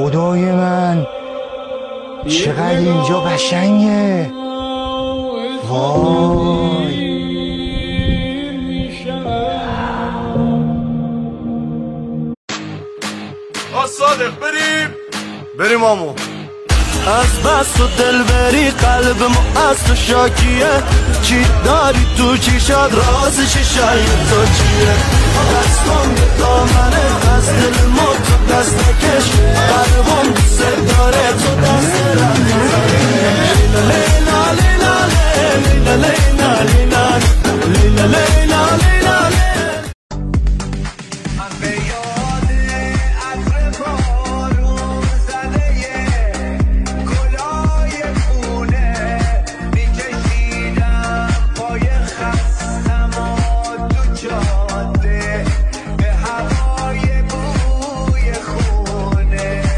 خدای من چقدر اینجا قشنگه. وای صادق بریم آمو. از بس و دل بری قلب ما از تو شاکیه. چی داری تو چی شد راز چشای تو چیه؟ دست کن دامنه از دل ما تو دست نکش.